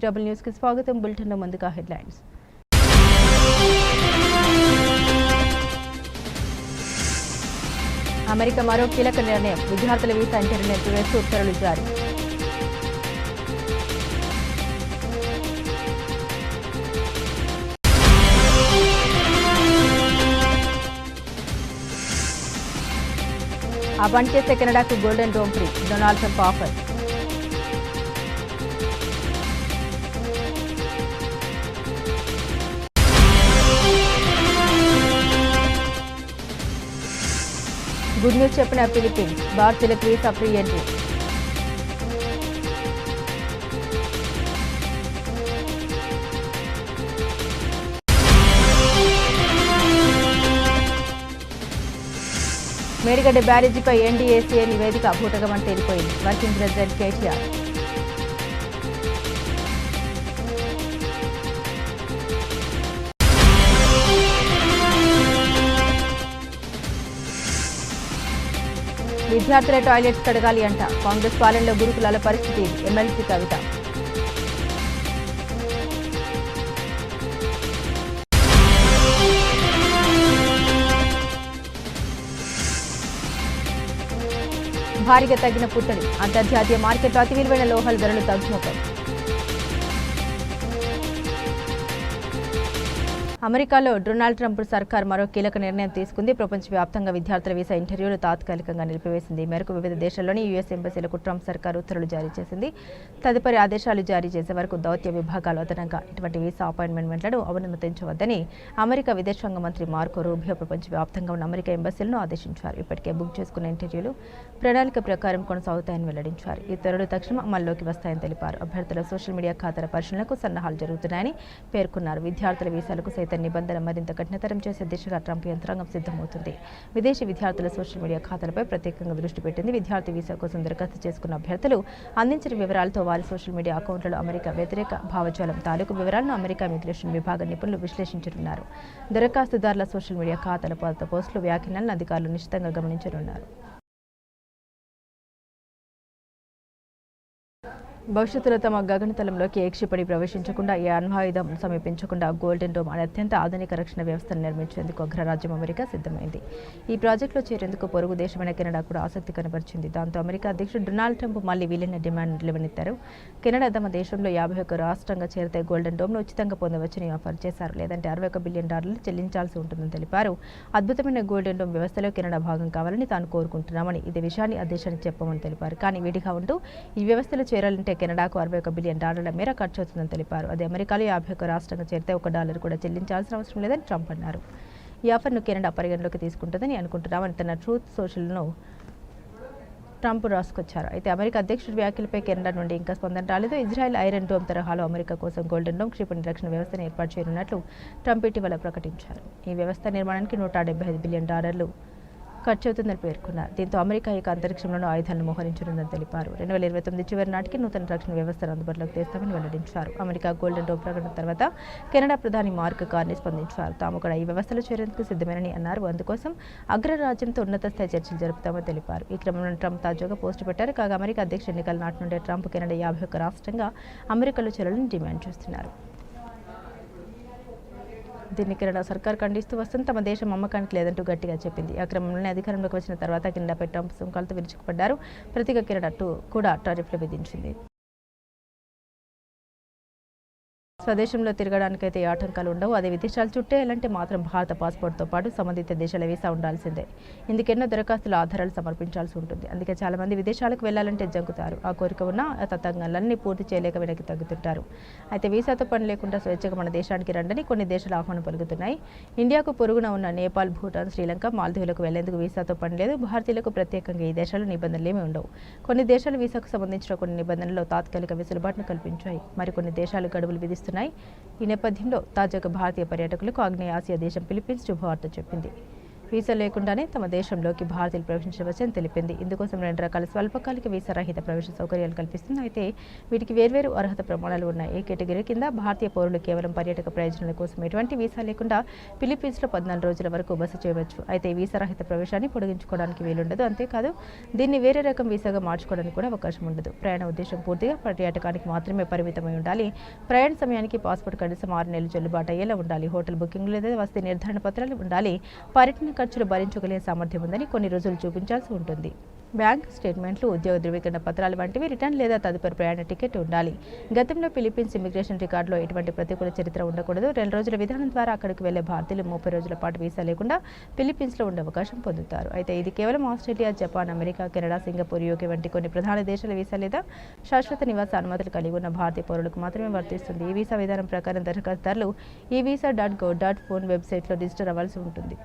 Double news కి స్వాగతం. బులెటిన్లో ముందుగా హెడ్లైన్స్. అమెరికా మరో కీలక నిర్ణయం. విద్యార్థుల వీసా ఇంటర్వ్యూని నిలిపివేస్తూ ఉత్తర్వులు జారీ. ఆ పని చేస్తే కెనడాకు golden dome free. Donald Trump offer. Good news చెప్పిన ఫిలిప్పీన్స్. భారతీయులకు వీసా ఫ్రీ ఎంట్రీ. మేడిగడ్డ బ్యారేజీపై ఎన్డీఏసీఏ నివేదిక భూటకమని తేలిపోయింది. Working president KTR. విద్యార్థుల టాయిలెట్స్ కడగాలి అంట. కాంగ్రెస్ పాలనలో గురుకులాల పరిస్థితి. ఎమ్మెల్సీ కవిత. భారీగా తగ్గిన పుత్తడి. అంతర్జాతీయ మార్కెట్లో అతి విలువైన లోహాల ధరలు తగ్గుముఖం. అమెరికాలో డొనాల్డ్ ట్రంప్ సర్కార్ మరో కీలక నిర్ణయం తీసుకుంది. ప్రపంచవ్యాప్తంగా విద్యార్థుల వీసా ఇంటర్వ్యూలు తాత్కాలికంగా నిలిపివేసింది. ఈ మేరకు వివిధ దేశాల్లోని యూఎస్ ఎంబసీలకు ట్రంప్ సర్కార్ ఉత్తర్వులు జారీ చేసింది. తదుపరి ఆదేశాలు జారీ చేసే వరకు దౌత్య విభాగాలు అదనంగా ఇటువంటి వీసా అపాయింట్మెంట్లను అనుమతించవద్దని అమెరికా విదేశాంగ మంత్రి మార్కో రూబియో ప్రపంచవ్యాప్తంగా ఉన్న అమెరికా ఎంబసీలను ఆదేశించారు. ఇప్పటికే బుక్ చేసుకున్న ఇంటర్వ్యూలు ప్రణాళిక ప్రకారం కొనసాగుతాయని వెల్లడించారు. ఈ ఉత్తర్వులు తక్షణం అమల్లోకి వస్తాయని తెలిపారు. అభ్యర్థుల సోషల్ మీడియా ఖాతాల పరిశీలనకు సన్నాహాలు జరుగుతున్నాయని పేర్కొన్నారు. విద్యార్థుల వీసాలకు సైతం నిబంధన మరింత కఠినతరం చేసే దిశగా ట్రంప్ యంత్రాంగం సిద్ధమవుతుంది. విదేశీ విద్యార్థుల సోషల్ మీడియా ఖాతాలపై ప్రత్యేకంగా దృష్టి పెట్టింది. విద్యార్థి వీసా కోసం దరఖాస్తు చేసుకున్న అభ్యర్థులు అందించిన వివరాలతో వారి సోషల్ మీడియా అకౌంట్లలో అమెరికా వ్యతిరేక భావజాలం తాలూకు వివరాలను అమెరికా ఇమిగ్రేషన్ విభాగ నిపుణులు విశ్లేషించనున్నారు. దరఖాస్తుదారుల సోషల్ మీడియా ఖాతాల పోస్టులు వ్యాఖ్యానాలను అధికారులు నిశ్చితంగా గమనించనున్నారు. భవిష్యత్తులో తమ గగనతలంలోకి ఏ క్షిపణి ప్రవేశించకుండా, ఏ అణ్వాయుధం సమీపించకుండా గోల్డెన్ డోమ్ అనే అత్యంత ఆధునిక రక్షణ వ్యవస్థను నిర్మించేందుకు అగ్రరాజ్యం అమెరికా సిద్ధమైంది. ఈ ప్రాజెక్టులో చేరేందుకు పొరుగు దేశమైన కెనడా కూడా ఆసక్తి కనబరిచింది. దాంతో అమెరికా అధ్యక్షుడు డొనాల్డ్ ట్రంప్ మళ్లీ విలీన డిమాండ్ లేవనెత్తారు. కెనడా తమ దేశంలో 51 రాష్ట్రంగా చేరితే గోల్డెన్ డోమ్ను ఉచితంగా పొందవచ్చని ఆఫర్ చేశారు. లేదంటే $61 బిలియన్ చెల్లించాల్సి ఉంటుందని తెలిపారు. అద్భుతమైన గోల్డెన్ డోమ్ వ్యవస్థలో కెనడా భాగం కావాలని తాను కోరుకుంటున్నామని, ఇదే విషయాన్ని ఆ దేశానికి చెప్పమని తెలిపారు. కానీ విడిగా ఉంటూ ఈ వ్యవస్థలో చేరాలంటే కెనడాకు $61 బిలియన్ మేర ఖర్చు అవుతుందని తెలిపారు. అదే అమెరికాలో 51 రాష్ట్రంగా చేరితే $1 కూడా చెల్లించాల్సిన అవసరం లేదని ట్రంప్ అన్నారు. ఈ ఆఫర్ను కెనడా పరిగణలోకి తీసుకుంటుందని అనుకుంటున్నామని తన ట్రూత్ సోషల్ను ట్రంప్ రాసుకొచ్చారు. అయితే అమెరికా అధ్యక్షుడి వ్యాఖ్యలపై కెనడా నుండి ఇంకా స్పందన రాలేదు. ఇజ్రాయెల్ ఐరన్ డోమ్ తరహాలో అమెరికా కోసం గోల్డెన్ డోమ్ క్షిపణి రక్షణ వ్యవస్థను ఏర్పాటు చేయనున్నట్లు ట్రంప్ ఇటీవల ప్రకటించారు. ఈ వ్యవస్థ నిర్మాణానికి $175 బిలియన్ ఖర్చు అవుతుందని పేర్కొన్నారు. దీంతో అమెరికా ఇక అంతరిక్షంలోనూ ఆయుధాలను మోహరించనుందని తెలిపారు. 2029 చివరి నాటికి నూతన రక్షణ వ్యవస్థను అందుబాటులోకి తెస్తామని వెల్లడించారు. అమెరికా గోల్డెన్ డోమ్ ప్రకటన తర్వాత కెనడా ప్రధాని మార్క్ కార్నీ స్పందించారు. తాము కూడా ఈ వ్యవస్థలో చేరేందుకు సిద్ధమేనని అన్నారు. అందుకోసం అగ్రరాజ్యంతో ఉన్నత స్థాయి చర్చలు జరుపుతామని తెలిపారు. ఈ క్రమంలో ట్రంప్ తాజాగా పోస్టు పెట్టారు. కాగా అమెరికా అధ్యక్ష ఎన్నికల నాటి నుండే ట్రంప్ కెనడా 51 రాష్ట్రంగా అమెరికాలో చేరాలని డిమాండ్ చేస్తున్నారు. దీన్ని కెనడా సర్కార్ ఖండిస్తూ వస్తుంది. తమ దేశం అమ్మకానికి లేదంటూ గట్టిగా చెప్పింది. ఆ క్రమంలోనే అధికారంలోకి వచ్చిన తర్వాత కెనడాపై ట్రంప్ సుంకాలతో విరుచుకుపడ్డారు. ప్రతిగా కెనడా కూడా టారిఫ్లు విధించింది. స్వదేశంలో తిరగడానికైతే ఏ ఆటంకాలు ఉండవు. అదే విదేశాలు చుట్టేయాలంటే మాత్రం భారత పాస్పోర్ట్తో పాటు సంబంధిత దేశాల వీసా ఉండాల్సిందే. ఇందుకెన్నో దరఖాస్తుల ఆధారాలు సమర్పించాల్సి ఉంటుంది. అందుకే చాలామంది విదేశాలకు వెళ్లాలంటే జంకుతారు. ఆ కోరిక ఉన్న తతంగాలన్నీ పూర్తి చేయలేక వెనక్కి తగ్గుతుంటారు. అయితే వీసాతో పని లేకుండా స్వేచ్ఛగా మన దేశానికి రండని కొన్ని దేశాలు ఆహ్వానం పలుకుతున్నాయి. ఇండియాకు పొరుగున ఉన్న నేపాల్, భూటాన్, శ్రీలంక, మాల్దీవులకు వెళ్లేందుకు వీసాతో పని లేదు. భారతీయులకు ప్రత్యేకంగా ఈ దేశాలు నిబంధనలు ఏమీ ఉండవు. కొన్ని దేశాలు వీసాకు సంబంధించిన కొన్ని నిబంధనల్లో తాత్కాలిక వెసులుబాటును కల్పించాయి. మరికొన్ని దేశాలు గడువులు విధిస్తున్నాయి. ఈ నేపథ్యంలో తాజాగా భారతీయ పర్యాటకులకు ఆగ్నేయ ఆసియా దేశం ఫిలిప్పీన్స్ శుభవార్త చెప్పింది. వీసా లేకుండానే తమ దేశంలోకి భారతీయులు ప్రవేశించవచ్చని తెలిపింది. ఇందుకోసం 2 రకాల స్వల్పకాలిక వీసా రహిత ప్రవేశ సౌకర్యాలు కల్పిస్తుంది. అయితే వీటికి వేర్వేరు అర్హత ప్రమాణాలు ఉన్నాయి. ఈ కేటగిరీ కింద భారతీయ పౌరులు కేవలం పర్యాటక ప్రయోజనాల కోసం ఎటువంటి వీసా లేకుండా ఫిలిప్పీన్స్లో 14 రోజుల వరకు బస చేయవచ్చు. అయితే వీసా రహిత ప్రవేశాన్ని పొడిగించుకోవడానికి వీలుండదు. అంతేకాదు దీన్ని వేరే రకం వీసాగా మార్చుకోవడానికి కూడా అవకాశం ఉండదు. ప్రయాణ ఉద్దేశం పూర్తిగా పర్యాటకానికి మాత్రమే పరిమితమై ఉండాలి. ప్రయాణ సమయానికి పాస్పోర్ట్ కనీసం 6 నెలలు చెల్లుబాటు అయ్యేలా ఉండాలి. హోటల్ బుకింగ్ లేదా వసతి నిర్ధారణ పత్రాలు ఉండాలి. పర్యటన ఖర్చులు భరించగలిగే సామర్థ్యం ఉందని కొన్ని రోజులు చూపించాల్సి ఉంటుంది. బ్యాంక్ స్టేట్మెంట్లు, ఉద్యోగ ధృవీకరణ పత్రాలు వంటివి రిటర్న్ లేదా తదుపరి ప్రయాణ టికెట్ ఉండాలి. గతంలో ఫిలిప్పీన్స్ ఇమిగ్రేషన్ రికార్డులో ఎటువంటి ప్రతికూల చరిత్ర ఉండకూడదు. 2 రోజుల విధానం ద్వారా అక్కడికి వెళ్లే భారతీయులు 30 రోజుల పాటు వీసా లేకుండా ఫిలిప్పీన్స్లో ఉండే అవకాశం పొందుతారు. అయితే ఇది కేవలం Australia, Japan, America, Canada, Singapore, UK వంటి కొన్ని ప్రధాన దేశాల వీసా లేదా శాశ్వత నివాస అనుమతులు కలిగి ఉన్న భారతీయ పౌరులకు మాత్రమే వర్తిస్తుంది. ఈ వీసా విధానం ప్రకారం దరఖాస్తుదారులు ఈ visa.gov.in వెబ్సైట్లో రిజిస్టర్ అవ్వాల్సి ఉంటుంది.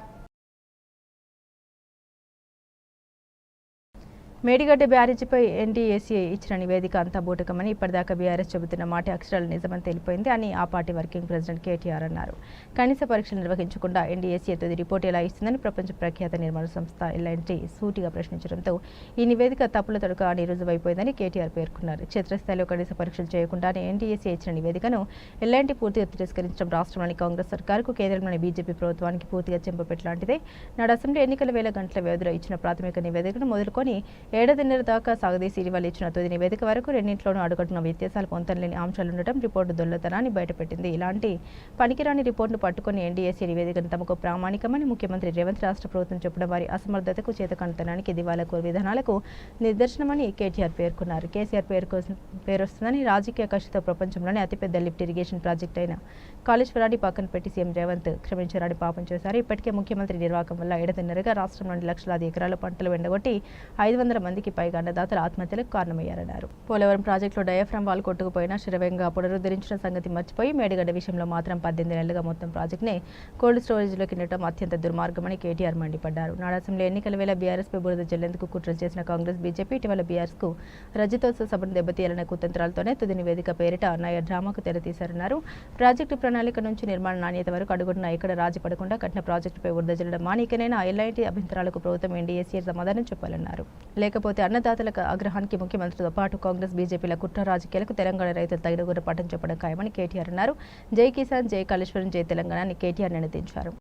మేడిగడ్డ బ్యారేజీపై ఎన్డీఏసీ ఇచ్చిన నివేదిక అంతా బూటకమని ఇప్పటిదాకా బీఆర్ఎస్ చెబుతున్న మాట అక్షరాలు నిజమని తెలిపోయింది అని ఆ పార్టీ వర్కింగ్ ప్రెసిడెంట్ కేటీఆర్ అన్నారు. కనీస పరీక్షలు నిర్వహించకుండా ఎన్డీఏసీ తుది రిపోర్ట్ ఎలా ఇస్తుందని ప్రపంచ ప్రఖ్యాత నిర్మాణ సంస్థ ఎల్ఎన్టీ సూటిగా ప్రశ్నించడంతో ఈ నివేదిక తప్పుల తడుక రుజువైపోయిందని కేటీఆర్ పేర్కొన్నారు. క్షేత్రస్థాయిలో కనీస పరీక్షలు చేయకుండానే ఎన్డీఏసీ ఇచ్చిన నివేదికను ఎల్ఎన్టీ పూర్తిగా తిరస్కరించడం రాష్ట్రంలోని కాంగ్రెస్ సర్కారుకు, కేంద్రంలోని బీజేపీ ప్రభుత్వానికి పూర్తిగా చెంపపెట్టలాంటిదే. నాడు అసెంబ్లీ ఎన్నికల వేల గంటల వ్యవధిలో ఇచ్చిన ప్రాథమిక నివేదికను మొదలుకొని 7.5 దాకా సాగదీసి ఇటీవల ఇచ్చిన తుది నివేదిక వరకు రెండింటిలోనూ అడుగడుగున వ్యత్యాసాలు పొంతనలేని అంశాలుండటం రిపోర్టు దొల్లతనాన్ని బయటపెట్టింది. ఇలాంటి పనికిరాని రిపోర్టును పట్టుకుని ఎన్డీఏసీ నివేదికను తమకు ప్రామాణికమని ముఖ్యమంత్రి రేవంత్ రాష్ట్ర ప్రభుత్వం చెప్పడం వారి అసమర్థతకు, చేతకంతనానికి, దివాలాకోరు విధానాలకు నిదర్శనమని కేటీఆర్ పేర్కొన్నారు. కేసీఆర్ పేరొస్తుందని రాజకీయ కక్షతో ప్రపంచంలోనే అతిపెద్ద లిఫ్ట్ ఇరిగేషన్ ప్రాజెక్టు అయిన కాళేశ్వరాన్ని పక్కన పెట్టి సీఎం రేవంత్ క్షమించరాని పాపం చేశారు. ఇప్పటికే ముఖ్యమంత్రి నిర్వాహకం వల్ల 7.5గా రాష్ట్రంలోని లక్షలాది ఎకరాల పంటలు ఎండగొట్టి 500 మందికి పైగా అన్నదాతల ఆత్మహత్యలకు కారణమయ్యారన్నారు. పోలవరం ప్రాజెక్టులో డయాఫ్రామ్ వాల్ కొట్టుకుపోయినా శరవేగంగా పునరుద్ధరించిన సంగతి మర్చిపోయి మేడిగడ్డ విషయంలో మాత్రం 18 నెలలుగా మొత్తం ప్రాజెక్టునే కోల్డ్ స్టోరేజ్లోకి నెట్టడం అత్యంత దుర్మార్గమని కేటీఆర్ మండిపడ్డారు. నాడు అసెంబ్లీ ఎన్నికల వేళ బీఆర్ఎస్పై బురద జల్లేందుకు కుట్రలు చేసిన కాంగ్రెస్, బీజేపీ ఇటీవల బీఆర్ఎస్కు రజతోత్సవ సభను దెబ్బతీయాలనే కుతంత్రాలతోనే తుది నివేదిక పేరిట నయ డ్రామాకు తెరతీశారన్నారు. ప్రాజెక్టు ప్రణాళిక నుంచి నిర్మాణ నాణ్యత వరకు అడుగుతున్న ఇక్కడ రాజీ పడకుండా కట్టిన ప్రాజెక్టుపై బురద జల్లడం మానికనైనా ఎలాంటి అభ్యంతరాలకు ప్రభుత్వం ఎన్డీఏసీ సమాధానం చెప్పాలన్నారు. లేకపోతే అన్నదాతల ఆగ్రహానికి ముఖ్యమంత్రితో పాటు కాంగ్రెస్, బీజేపీల కుట్ర రాజకీయాలకు తెలంగాణ రైతులు తగిన గుణపాఠం చెప్పడం ఖాయమని కేటీఆర్ అన్నారు. జై కిసాన్, జై కాళేశ్వరం, జై తెలంగాణ అని కేటీఆర్ నినదించారు.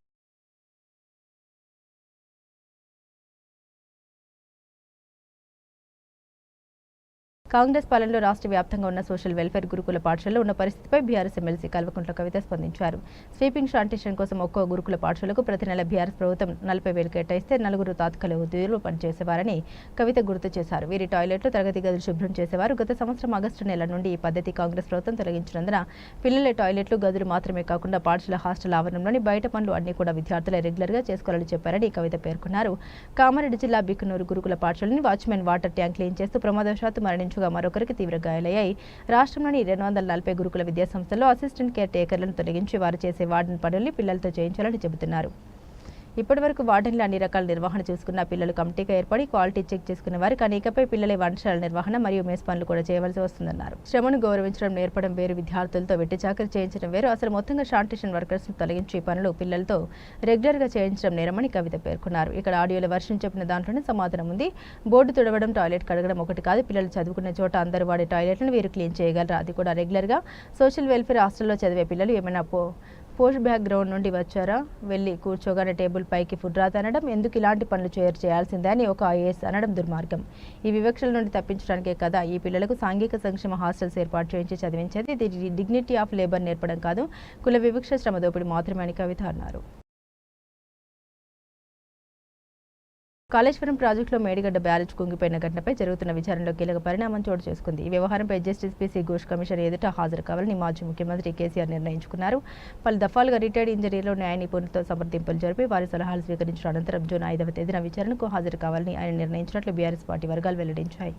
కాంగ్రెస్ పాలనలో రాష్ట్ర వ్యాప్తంగా ఉన్న సోషల్ వెల్ఫేర్ గురుకుల పాఠశాలలో ఉన్న పరిస్థితిపై బీఆర్ఎస్ ఎమ్మెల్సీ కల్వకుంట్ల కవిత స్పందించారు. స్వీపింగ్ శానిటేషన్ కోసం ఒక్కో గురుకుల పాఠశాలకు ప్రతి నెల బీఆర్ఎస్ ప్రభుత్వం 40,000 కేటాయిస్తే 4 తాత్కాలిక ఉద్యోగులు పనిచేసేవారని కవిత గుర్తు చేశారు. వీరి టాయిలెట్లు, తరగతి గదులు శుభ్రం చేసేవారు. గత సంవత్సరం ఆగస్టు నెల నుండి ఈ పద్ధతి కాంగ్రెస్ ప్రభుత్వం తొలగించినందున పిల్లల టాయిలెట్లు, గదులు మాత్రమే కాకుండా పాఠశాల హాస్టల్ ఆవరణంలోని బయట పనులు అన్ని కూడా విద్యార్థులే రెగ్యులర్గా చేసుకోవాలని చెప్పారని కవిత పేర్కొన్నారు. కామారెడ్డి జిల్లా బిక్కునూరు గురుకుల పాఠశాలని వాచ్మెన్ వాటర్ ట్యాంక్ క్లీన్ చేస్తూ ప్రమాదవశాత్తు మరణించగా మరొకరికి తీవ్ర గాయాలయ్యాయి. రాష్ట్రంలోని 240 గురుకుల విద్యాసంస్థల్లో అసిస్టెంట్ కేర్ టేకర్లను తొలగించి వారు చేసే వార్డెన్ పనుల్ని పిల్లలతో చేయించాలని చెబుతున్నారు. ఇప్పటివరకు వార్డెన్లు అన్ని రకాల నిర్వహణ చూసుకున్న పిల్లలు కమిటీగా ఏర్పడి క్వాలిటీ చెక్ చేసుకునే వారు, కానీ ఇకపై పిల్లలే వంటశాల నిర్వహణ మరియు మేస్ పనులు కూడా చేయవలసి వస్తుందన్నారు. శ్రమను గౌరవించడం నేర్పడం వేరు, విద్యార్థులతో వెట్టి చాకరీ చేయించడం వేరు. అసలు మొత్తంగా శానిటేషన్ వర్కర్స్ ను తొలగించి పనులు పిల్లలతో రెగ్యులర్గా చేయించడం నేరమని కవిత పేర్కొన్నారు. ఇక్కడ ఆడియోలో వర్షం చెప్పిన దాంట్లోనే సమాధానం ఉంది. బోర్డు తుడవడం, టాయిలెట్ కడగడం ఒకటి కాదు. పిల్లలు చదువుకునే చోట అందరూ వాడే టాయిలెట్లను వీరు క్లీన్ చేయగలరా? అది కూడా రెగ్యులర్గా. సోషల్ వెల్ఫేర్ హాస్టల్లో చదివే పిల్లలు ఏమైనా పోస్ట్ బ్యాక్గ్రౌండ్ నుండి వచ్చారా? వెళ్ళి కూర్చోగానే టేబుల్ పైకి ఫుడ్ రాత అనడం, ఎందుకు ఇలాంటి పనులు చేయాల్సిందే అని ఒక ఐఏఎస్ అనడం దుర్మార్గం. ఈ వివక్షల నుండి తప్పించడానికే కదా ఈ పిల్లలకు సాంఘిక సంక్షేమ హాస్టల్స్ ఏర్పాటు చేయించి చదివించేది. ఇది డిగ్నిటీ ఆఫ్ లేబర్ నేర్పడం కాదు, కుల వివక్ష, శ్రమ దోపిడీ మాత్రమే అని కవిత అన్నారు. కాళేశ్వరం ప్రాజెక్టులో మేడిగడ్డ బ్యారేజ్ కుంగిపోయిన ఘటనపై జరుగుతున్న విచారణలో కీలక పరిణామం చోటు చేసుకుంది. ఈ వ్యవహారంపై జస్టిస్ పీసీ ఘోష్ కమిషన్ ఎదుట హాజరు కావాలని మాజీ ముఖ్యమంత్రి కేసీఆర్ నిర్ణయించుకున్నారు. పలు దఫాలుగా రిటైర్డ్ ఇంజనీర్లు న్యాయ నిపుణులతో సంప్రదింపులు జరిపి వారి సలహాలు స్వీకరించిన అనంతరం జూన్ 5వ తేదీన విచారణకు హాజరు కావాలని ఆయన నిర్ణయించినట్లు బీఆర్ఎస్ పార్టీ వర్గాలు వెల్లడించాయి.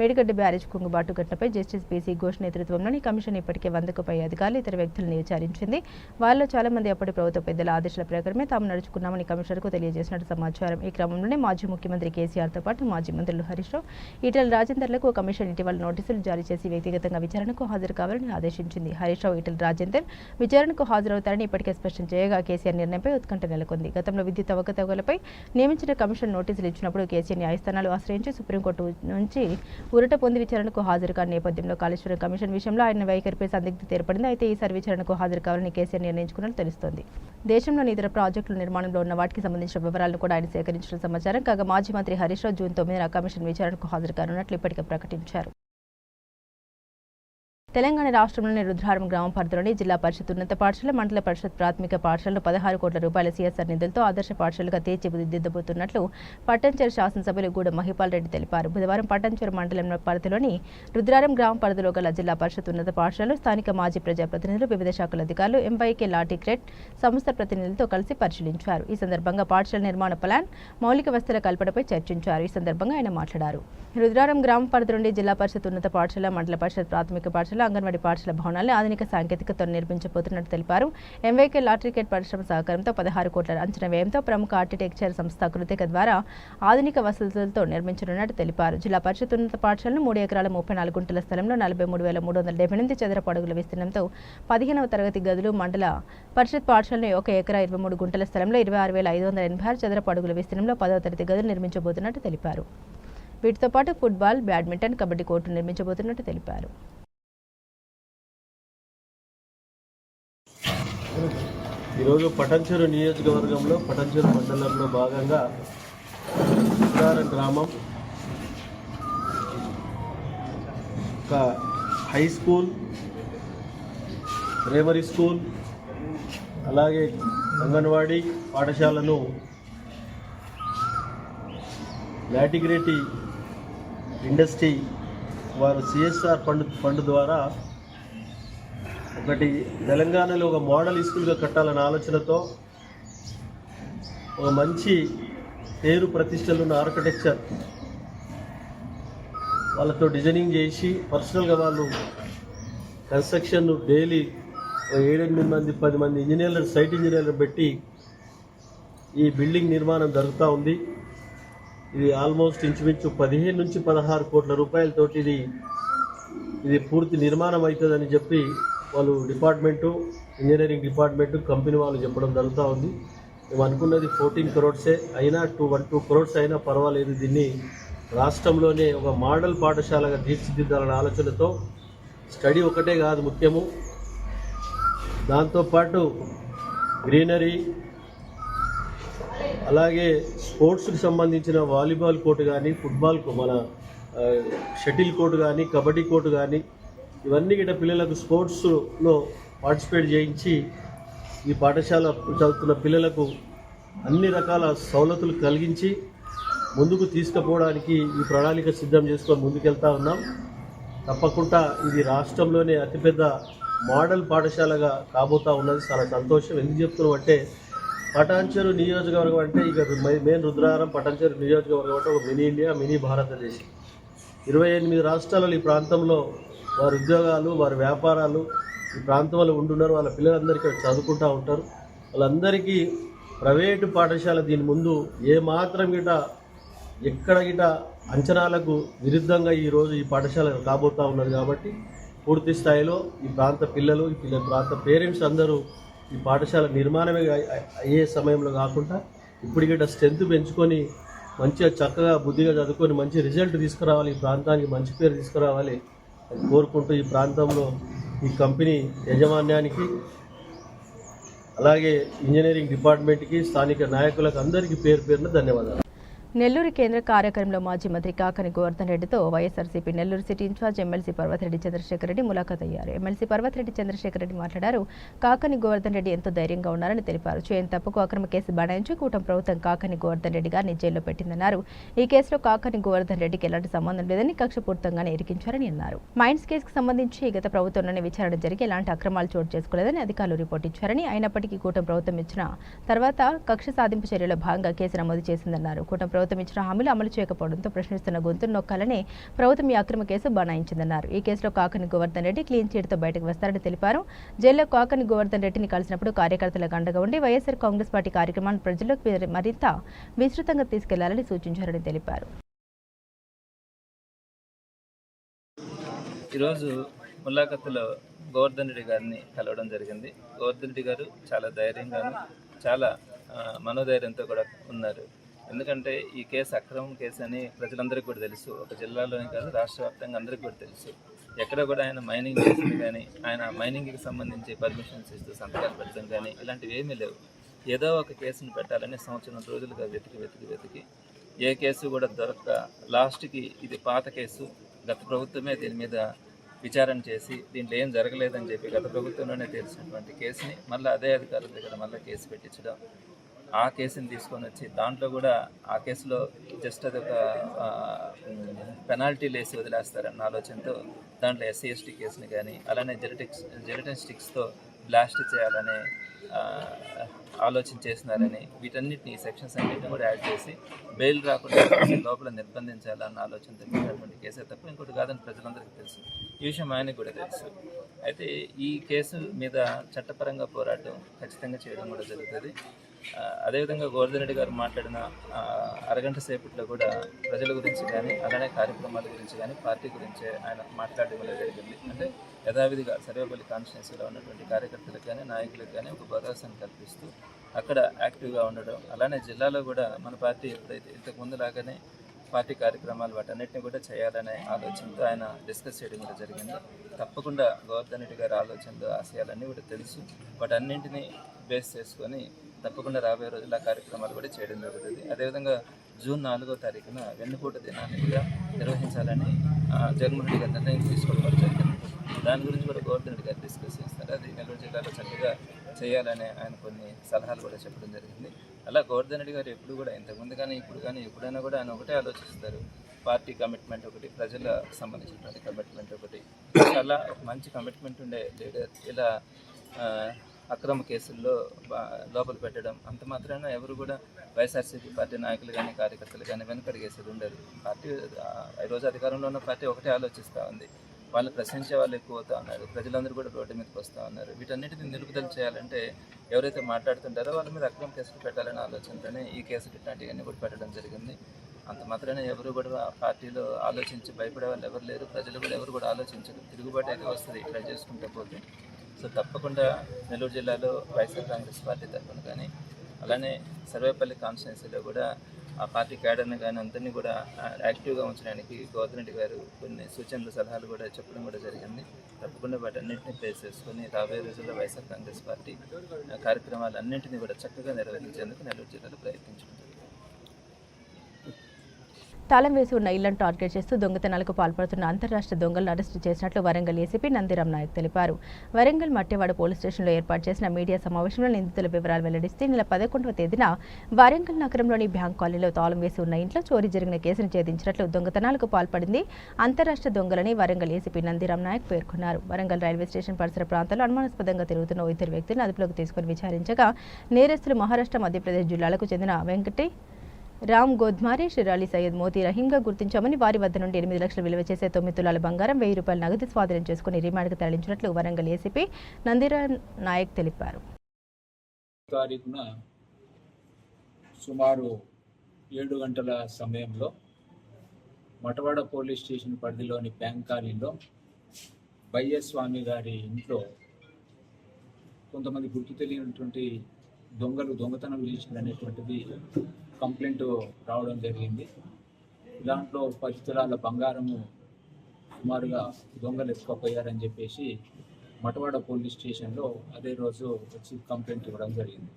మేడిగడ్డ బ్యారేజ్ కుంగుబాటు ఘటనపై జస్టిస్ పీసీ ఘోష్ నేతృత్వంలోని కమిషన్ ఇప్పటికే 100కు పై అధికారులు, ఇతర వ్యక్తులను విచారించింది. వారిలో చాలా మంది అప్పటి ప్రభుత్వ పెద్దల ఆదేశాల ప్రకారమే తాము నడుచుకున్నామని కమిషనర్కు తెలియజేసినట్టు సమాచారం. ఈ క్రమంలోనే మాజీ మాజీ ముఖ్యమంత్రి కేసీఆర్తో పాటు మాజీ మంత్రులు హరీష్ రావు, ఈటెల రాజేందర్లకు కమిషన్ ఇటీవల నోటీసులు జారీ చేసి వ్యక్తిగతంగా విచారణకు హాజరు కావాలని ఆదేశించింది. హరీష్ రావు, ఈటెల రాజేందర్ విచారణకు హాజరవుతారని ఇప్పటికే స్పష్టం చేయగా కేసీఆర్ నిర్ణయంపై ఉత్కంఠ నెలకొంది. గతంలో విద్యుత్ అవకతవకలపై నియమించిన కమిషన్ నోటీసులు ఇచ్చినప్పుడు కేసీఆర్ న్యాయస్థానాలు ఆశ్రయించి సుప్రీంకోర్టు నుంచి ఊరట పొంది విచారణకు హాజరు కాని నేపథ్యంలో కాళేశ్వరం కమిషన్ విషయంలో ఆయన వైఖరిపై సందిగ్ధత ఏర్పడింది. అయితే ఈసారి విచారణకు హాజరు కావాలని కేసీఆర్ నిర్ణయించుకున్నట్లు తెలుస్తోంది. దేశంలోని ఇతర ప్రాజెక్టుల నిర్మాణంలో ఉన్న వాటికి సంబంధించిన వివరాలను కూడా ఆయన సేకరించిన సమాచారం. కాగా మాజీ మంత్రి హరీష్ రావు జూన్ 9న కమిషన్ విచారణకు హాజరు కానున్నట్లు ఇప్పటికే ప్రకటించారు. తెలంగాణ రాష్ట్రంలోని రుద్రారం గ్రామ పరిధిలోని జిల్లా పరిషత్ ఉన్నత పాఠశాల, మండల పరిషత్ ప్రాథమిక పాఠశాలలో 16 కోట్ల రూపాయల సీఎస్ఆర్ నిధులతో ఆదర్శ పాఠశాలగా తీర్చిదిద్దబోతున్నట్లు పట్టంచెరు శాసనసభ్యులు గూడెం మహిపాల్ రెడ్డి తెలిపారు. బుధవారం పట్టంచెరు మండలం పరిధిలోని రుద్రారం గ్రామ పరిధిలో గల జిల్లా పరిషత్ ఉన్నత పాఠశాలలో స్థానిక మాజీ ప్రజాప్రతినిధులు, వివిధ శాఖల అధికారులు, ఎంవైకే లాటిక్రెట్ సంస్థ ప్రతినిధులతో కలిసి పరిశీలించారు. ఈ సందర్భంగా పాఠశాల నిర్మాణ ప్లాన్, మౌలిక వసతుల కల్పనపై చర్చించారు. ఈ సందర్భంగా ఆయన మాట్లాడారు. రుద్రారం గ్రామ పరిధి నుండి జిల్లా పరిషత్ ఉన్నత పాఠశాల, మండల పరిషత్ ప్రాథమిక పాఠశాల, అంగన్వాడీ పాఠశాల భవనాలను ఆధునిక సాంకేతికతతో నిర్మించబోతున్నట్టు తెలిపారు. ఎంవైకే లాట్రికెట్ పరిశ్రమ సహకారంతో 16 కోట్ల అంచనా వ్యయంతో ప్రముఖ ఆర్కిటెక్చర్ సంస్థ కృతిక ద్వారా ఆధునిక వసతులతో నిర్మించనున్నట్టు తెలిపారు. జిల్లా పరిషత్ ఉన్నత పాఠశాలను 3 ఎకరాల 34 గుంటల స్థలంలో 43,378 చదరపు అడుగుల విస్తీర్ణంతో 15వ తరగతి గదులు, మండల పరిషత్ పాఠశాలను 1 ఎకరా 23 గుంటల స్థలంలో 26,586 చదరపు అడుగుల విస్తీర్ణంలో 10వ తరగతి గదులు నిర్మించబోతున్నట్టు తెలిపారు. వీటితో పాటు ఫుట్బాల్, బ్యాడ్మింటన్, కబడ్డీ కోర్టు నిర్మించబోతున్నట్టు తెలిపారు. ఈరోజు పటంచెరు నియోజకవర్గంలో పటంచెరు మండలంలో భాగంగా రుద్రారం గ్రామం ఒక హై స్కూల్, ప్రైమరీ స్కూల్, అలాగే అంగన్వాడీ పాఠశాలను లాటిగ్రేటి ఇండస్ట్రీ వారు సిఎస్ఆర్ ఫండ్ ద్వారా ఒకటి తెలంగాణలో ఒక మోడల్ స్కూల్గా కట్టాలన్న ఆలోచనతో ఒక మంచి పేరు ప్రతిష్టలు ఉన్న ఆర్కిటెక్చర్ వాళ్ళతో డిజైనింగ్ చేసి పర్సనల్గా వాళ్ళు కన్స్ట్రక్షన్ డైలీ 7-8 మంది 10 మంది ఇంజనీర్లు, సైట్ ఇంజనీర్లు పెట్టి ఈ బిల్డింగ్ నిర్మాణం జరుగుతూ ఉంది. ఇది ఆల్మోస్ట్ ఇంచుమించు 15 నుంచి 16 కోట్ల రూపాయలతోటి ఇది పూర్తి నిర్మాణం అవుతుందని చెప్పి వాళ్ళు డిపార్ట్మెంటు, ఇంజనీరింగ్ డిపార్ట్మెంటు, కంపెనీ వాళ్ళు చెప్పడం జరుగుతూ ఉంది. మేము అనుకున్నది 14 crores అయినా 2 crores అయినా పర్వాలేదు, దీన్ని రాష్ట్రంలోనే ఒక మోడల్ పాఠశాలగా తీర్చిదిద్దాలనే ఆలోచనతో స్టడీ ఒకటే కాదు ముఖ్యము, దాంతోపాటు గ్రీనరీ, అలాగే స్పోర్ట్స్కి సంబంధించిన వాలీబాల్ కోర్టు కానీ, ఫుట్బాల్ మన షటిల్ కోర్టు కానీ, కబడ్డీ కోర్టు కానీ, ఇవన్నీ కూడా పిల్లలకు స్పోర్ట్స్లో పార్టిసిపేట్ చేయించి ఈ పాఠశాల చదువుతున్న పిల్లలకు అన్ని రకాల సౌలతులు కలిగించి ముందుకు తీసుకుపోవడానికి ఈ ప్రణాళిక సిద్ధం చేసుకొని ముందుకెళ్తా ఉన్నాం. తప్పకుండా ఇది రాష్ట్రంలోనే అతిపెద్ద మోడల్ పాఠశాలగా కాబోతూ ఉన్నది. చాలా సంతోషం. ఎందుకు చెప్తున్నాం అంటే పటాన్చెరు నియోజకవర్గం అంటే ఇక మెయిన్ రుద్రారం పటాన్చెరు నియోజకవర్గం అంటే ఒక మినీ ఇండియా, మినీ భారతదేశం. 28 రాష్ట్రాలలో ఈ ప్రాంతంలో వారి ఉద్యోగాలు, వారి వ్యాపారాలు ఈ ప్రాంతంలో ఉంటున్నారు. వాళ్ళ పిల్లలందరికీ చదువుకుంటూ ఉంటారు. వాళ్ళందరికీ ప్రైవేటు పాఠశాల దీని ముందు ఏమాత్రం ఎక్కడ అంచనాలకు విరుద్ధంగా ఈరోజు ఈ పాఠశాల కాబోతూ ఉన్నది. కాబట్టి పూర్తి స్థాయిలో ఈ ప్రాంత పిల్లలు, ఈ ప్రాంత పేరెంట్స్ అందరూ ఈ పాఠశాల నిర్మాణమే అయ్యే సమయంలో కాకుండా ఇప్పుడు స్ట్రెంత్ పెంచుకొని మంచిగా చక్కగా బుద్ధిగా చదువుకొని మంచి రిజల్ట్ తీసుకురావాలి, ఈ ప్రాంతానికి మంచి పేరు తీసుకురావాలి అని కోరుకుంటూ ఈ ప్రాంతంలో ఈ కంపెనీ యాజమాన్యానికి, అలాగే ఇంజనీరింగ్ డిపార్ట్మెంట్కి, స్థానిక నాయకులకు అందరికీ పేరు పేరున ధన్యవాదాలు. నెల్లూరు కేంద్ర కార్యక్రమంలో మాజీ మంత్రి కాకాని గోవర్ధన్ రెడ్డితో YSRCP Nellore city in-charge MLC Parvathireddy Chandrasekhar Reddy ములాఖాత్ అయ్యారు. ఎమ్మెల్సీ పర్వతిరెడ్డి చంద్రశేఖర్ రెడ్డి మాట్లాడారు. కాకాని గోవర్ధన్ రెడ్డి ఎంతో ధైర్యంగా ఉన్నారని తెలిపారు. చేయని తప్పుకు అక్రమ కేసు బనాయించి కూటమి ప్రభుత్వం కాకాని గోవర్ధన్ రెడ్డి గారిని జైల్లో పెట్టిందన్నారు. ఈ కేసులో కాకాని గోవర్ధన్ రెడ్డికి ఎలాంటి సంబంధం లేదని, కక్షపూర్తంగానే ఇరికించారని అన్నారు. మైన్స్ కేసుకు సంబంధించి గత ప్రభుత్వంలోనే విచారణ జరిగి ఎలాంటి అక్రమాలు చోటు చేసుకోలేదని అధికారులు రిపోర్ట్ ఇచ్చారని, అయినప్పటికీ కూటమి ప్రభుత్వం ఇచ్చిన తర్వాత కక్ష సాధింపు చర్యలో భాగంగా కేసు నమోదు చేసిందన్నారు. కూటమి ప్రభుత్వం ఇచ్చిన హామీలు అమలు చేయకపోవడంతో ప్రశ్నిస్తున్న గొంతును నొక్కాలని ప్రభుత్వం ఈ అక్రమ కేసు బనాయించిందన్నారు. ఈ కేసులో కాకని గోవర్ధన్ రెడ్డి క్లీన్ చిట్తో బయటకు వస్తారని తెలిపారు. జైల్లో కాకని గోవర్ధన్ రెడ్డిని కలిసినప్పుడు కార్యకర్తలకు అండగా ఉండి వైఎస్ఆర్ కాంగ్రెస్ పార్టీ కార్యక్రమాలను ప్రజల్లోకి మరింత విస్తృతంగా తీసుకెళ్లాలని సూచించారని తెలిపారు. ఈరోజు ముల్లాఖత్తులో గోవర్ధన్ రెడ్డి గారిని కలవడం జరిగింది. గోవర్ధన్ రెడ్డి గారు చాలా ధైర్యంగాను చాలా మనోధైర్యంతో కూడా ఉన్నారు. ఎందుకంటే ఈ కేసు అక్రమం కేసు అని ప్రజలందరికీ కూడా తెలుసు. ఒక జిల్లాలోనే కాదు, రాష్ట్ర వ్యాప్తంగా అందరికీ కూడా తెలుసు. ఎక్కడ కూడా ఆయన మైనింగ్ చేసింది కానీ, ఆయన మైనింగ్కి సంబంధించి పర్మిషన్స్ ఇస్తూ సంతకాలు పెట్టడం కానీ ఇలాంటివి ఏమీ లేవు. ఏదో ఒక కేసును పెట్టాలని సంవత్సరం రోజులుగా వెతికి ఏ కేసు కూడా దొరక్క లాస్ట్కి ఇది పాత కేసు, గత ప్రభుత్వమే దీని మీద విచారణ చేసి దీంట్లో ఏం జరగలేదని చెప్పి గత ప్రభుత్వంలోనే తెలిసినటువంటి కేసుని మళ్ళీ అదే అధికారుల దగ్గర మళ్ళీ కేసు పెట్టించడం, ఆ కేసుని తీసుకొని వచ్చి దాంట్లో కూడా ఆ కేసులో జస్ట్ అదొక పెనాల్టీలు వేసి వదిలేస్తారన్న ఆలోచనతో దాంట్లో ఎస్సీ ఎస్టీ కేసుని కానీ అలానే జెలటిన్ స్టిక్స్తో బ్లాస్ట్ చేయాలనే ఆలోచన చేసినారని వీటన్నిటిని సెక్షన్స్ అన్నింటినీ కూడా యాడ్ చేసి బెయిల్ రాకుండా లోపల నిర్బంధించాలన్న ఆలోచనతో పెట్టినటువంటి కేసే తప్ప ఇంకోటి కాదని ప్రజలందరికీ తెలుసు. ఈ విషయం ఆయనకు కూడా తెలుసు. అయితే ఈ కేసు మీద చట్టపరంగా పోరాటం ఖచ్చితంగా చేయడం కూడా జరుగుతుంది. అదేవిధంగా గోవర్ధన్ రెడ్డి గారు మాట్లాడిన అరగంట సేపట్లో కూడా ప్రజల గురించి కానీ అలానే కార్యక్రమాల గురించి కానీ పార్టీ గురించి ఆయన మాట్లాడడం జరిగింది. అంటే యథావిధిగా సర్వేపల్లి కాన్స్టిట్యున్సీలో ఉన్నటువంటి కార్యకర్తలకు కానీ నాయకులకు కానీ ఒక భరోసాను కల్పిస్తూ అక్కడ యాక్టివ్గా ఉండడం, అలానే జిల్లాలో కూడా మన పార్టీ ఎప్పుడైతే ఇంతకుముందు లాగానే పార్టీ కార్యక్రమాలు వాటన్నిటిని కూడా చేయాలనే ఆలోచనతో ఆయన డిస్కస్ చేయడం కూడా జరిగింది. తప్పకుండా గోవర్ధన్ రెడ్డి గారి ఆలోచనలు ఆశయాలన్నీ కూడా తెలుసు. వాటన్నింటినీ బేస్ చేసుకొని తప్పకుండా రాబోయే రోజుల్లో ఆ కార్యక్రమాలు కూడా చేయడం జరుగుతుంది. అదేవిధంగా జూన్ 4వ తారీఖున వెన్నుపూట దినాన్ని కూడా నిర్వహించాలని జగన్మోహన్ రెడ్డి గారు నిర్ణయం తీసుకోవడం జరిగింది. దాని గురించి కూడా గోవర్ధన్ రెడ్డి గారు డిస్కస్ చేస్తారు. అది నెల్లూరు జిల్లాలో చక్కగా చేయాలని ఆయన కొన్ని సలహాలు కూడా చెప్పడం జరిగింది. అలా గోవర్ధన్ రెడ్డి గారు ఎప్పుడు కూడా ఇంతకుముందు కానీ ఇప్పుడు కానీ ఎప్పుడైనా కూడా ఆయన ఒకటే ఆలోచిస్తారు. పార్టీ కమిట్మెంట్ ఒకటి, ప్రజలకు సంబంధించినటువంటి కమిట్మెంట్ ఒకటి. అలా ఒక మంచి కమిట్మెంట్ ఉండే లీడర్ ఇలా అక్రమ కేసుల్లో లోపల పెట్టడం అంత మాత్రాన ఎవరు కూడా వైఎస్ఆర్సీపీ పార్టీ నాయకులు కానీ కార్యకర్తలు కానీ వెనకడిగేసేది ఉండదు. పార్టీ ఈరోజు అధికారంలో ఉన్న పార్టీ ఒకటే ఆలోచిస్తూ ఉంది. వాళ్ళు ప్రశ్నించే వాళ్ళు ఎక్కువ అవుతా ఉన్నారు. ప్రజలందరూ కూడా రోడ్డు మీదకి వస్తూ ఉన్నారు. వీటన్నిటిని నిలుపుదల చేయాలంటే ఎవరైతే మాట్లాడుతుంటారో వాళ్ళ మీద అక్రమ కేసులు పెట్టాలనే ఆలోచనతోనే ఈ కేసులు ఇట్లాంటివన్నీ కూడా పెట్టడం జరిగింది. అంత మాత్రమే ఎవరు కూడా పార్టీలో ఆలోచించి భయపడే వాళ్ళు ఎవరు లేరు. ప్రజలు కూడా ఎవరు కూడా ఆలోచించరు. తిరుగుబాటు అయితే వస్తుంది ఇట్లా చేసుకుంటే పోతే. సో తప్పకుండా నెల్లూరు జిల్లాలో వైఎస్ఆర్ కాంగ్రెస్ పార్టీ తరఫున కానీ అలానే సర్వేపల్లి కాన్స్టిట్యున్సీలో కూడా ఆ పార్టీ క్యాడర్ని కానీ అందరినీ కూడా యాక్టివ్గా ఉంచడానికి గోవర్ధన్ రెడ్డి గారు కొన్ని సూచనలు సలహాలు కూడా చెప్పడం కూడా జరిగింది. తప్పకుండా వాటన్నింటినీ ప్లేస్ చేసుకుని రాబోయే రోజుల్లో వైఎస్ఆర్ కాంగ్రెస్ పార్టీ కార్యక్రమాలన్నింటినీ కూడా చక్కగా నిర్వహించేందుకు నెల్లూరు జిల్లాలో ప్రయత్నించుకుంటుంది. తాళం వేసి ఉన్న ఇళ్లను టార్గెట్ చేస్తూ దొంగతనాలకు పాల్పడుతున్న అంతర్రాష్ట్ర దొంగలను అరెస్టు చేసినట్లు వరంగల్ ఏసీపీ నందిరామ్ నాయక్ తెలిపారు. వరంగల్ మట్టెవాడ పోలీస్ స్టేషన్లో ఏర్పాటు చేసిన మీడియా సమావేశంలో నిందితుల వివరాలు వెల్లడిస్తే నెల 11వ తేదీన వరంగల్ నగరంలోని బ్యాంక్ కాలనీలో తాళం వేసి ఉన్న ఇంట్లో చోరీ జరిగిన కేసును ఛేదించినట్లు దొంగతనాలకు పాల్పడింది అంతర్రాష్ట్ర దొంగలని వరంగల్ ఏసీపీ నందిరామ్ నాయక్ పేర్కొన్నారు. వరంగల్ రైల్వే స్టేషన్ పరిసర ప్రాంతాల్లో అనుమానాస్పదంగా తిరుగుతున్న ఇద్దరు వ్యక్తులను అదుపులోకి తీసుకుని విచారించగా నేరస్తులు మహారాష్ట్ర, మధ్యప్రదేశ్ జిల్లాలకు చెందిన వెంకటి రామ్ గోద్మారే, షిరాలి సయ్యద్ మోతీ రహీంగా గుర్తించామని వారి వద్ద నుండి 8 లక్షలు విలువ చేసే 9 తులాల బంగారం, 1000 రూపాయల నగదు స్వాధీనం చేసుకుని రిమాండ్కు తరలించినట్లు వరంగల్ ఏసీపీ నందిరామ్ నాయక్ తెలిపారు. తారీఖున సుమారు 7 గంటల సమయంలో మటవాడ పోలీస్ స్టేషన్ పరిధిలోని బ్యాంక్ కాలనీలో బయ్యస్వామి గారి ఇంట్లో కొంతమంది గుర్తు తెలియనటువంటి దొంగలు దొంగతనం చేసిందనేటువంటిది కంప్లైంట్ రావడం జరిగింది. దాంట్లో 10 తులాల బంగారము సుమారుగా దొంగలు ఎత్తుకపోయారని చెప్పేసి మటవాడ పోలీస్ స్టేషన్లో అదే రోజు వచ్చి కంప్లైంట్ ఇవ్వడం జరిగింది.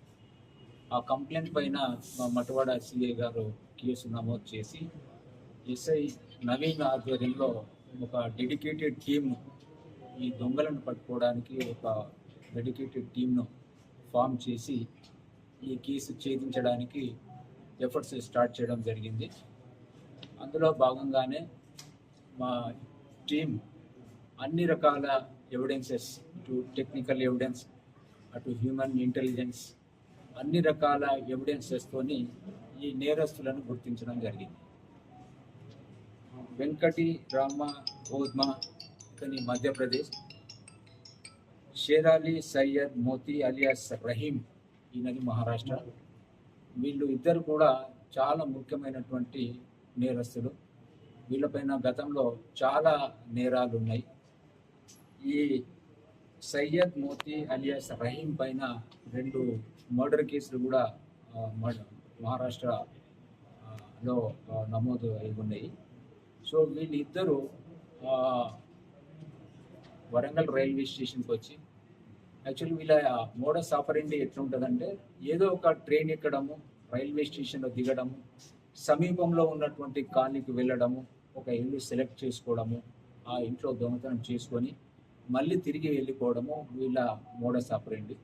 ఆ కంప్లైంట్ పైన మా మటవాడ సిఐ గారు కేసు నమోదు చేసి ఎస్ఐ నవీన్ ఆధ్వర్యంలో ఒక డెడికేటెడ్ టీమ్ ఈ దొంగలను పట్టుకోవడానికి ఒక డెడికేటెడ్ టీమ్ను ఫామ్ చేసి ఈ కేసు ఛేదించడానికి ఎఫర్ట్స్ స్టార్ట్ చేయడం జరిగింది. అందులో భాగంగానే మా టీం అన్ని రకాల ఎవిడెన్సెస్, ఇటు టెక్నికల్ ఎవిడెన్స్, అటు హ్యూమన్ ఇంటెలిజెన్స్, అన్ని రకాల ఎవిడెన్సెస్తోని ఈ నేరస్తులను గుర్తించడం జరిగింది. వెంకటి రామ గోద్మా ఇతని మధ్యప్రదేశ్, షేరాలి సయ్యద్ మోతీ అలియాస్ రహీం ఈయనది మహారాష్ట్ర. వీళ్ళు ఇద్దరు కూడా చాలా ముఖ్యమైనటువంటి నేరస్తులు. వీళ్ళపైన గతంలో చాలా నేరాలు ఉన్నాయి. ఈ సయ్యద్ మోతీ అలియాస్ రహీం పైన 2 మర్డర్ కేసులు కూడా మహారాష్ట్రలో నమోదు అయి ఉన్నాయి. సో వీళ్ళిద్దరూ వరంగల్ రైల్వే స్టేషన్కి వచ్చి, యాక్చువల్లీ వీళ్ళ మోడస్ ఆపరెండి ఎట్లుంటుందంటే, ఏదో ఒక ట్రైన్ ఎక్కడము, రైల్వే స్టేషన్లో దిగడము, సమీపంలో ఉన్నటువంటి కాలనీకి వెళ్ళడము, ఒక ఇల్లు సెలెక్ట్ చేసుకోవడము, ఆ ఇంట్లో దొంగతనం చేసుకొని మళ్ళీ తిరిగి వెళ్ళిపోవడము వీళ్ళ మోడస్ ఆపరెండి.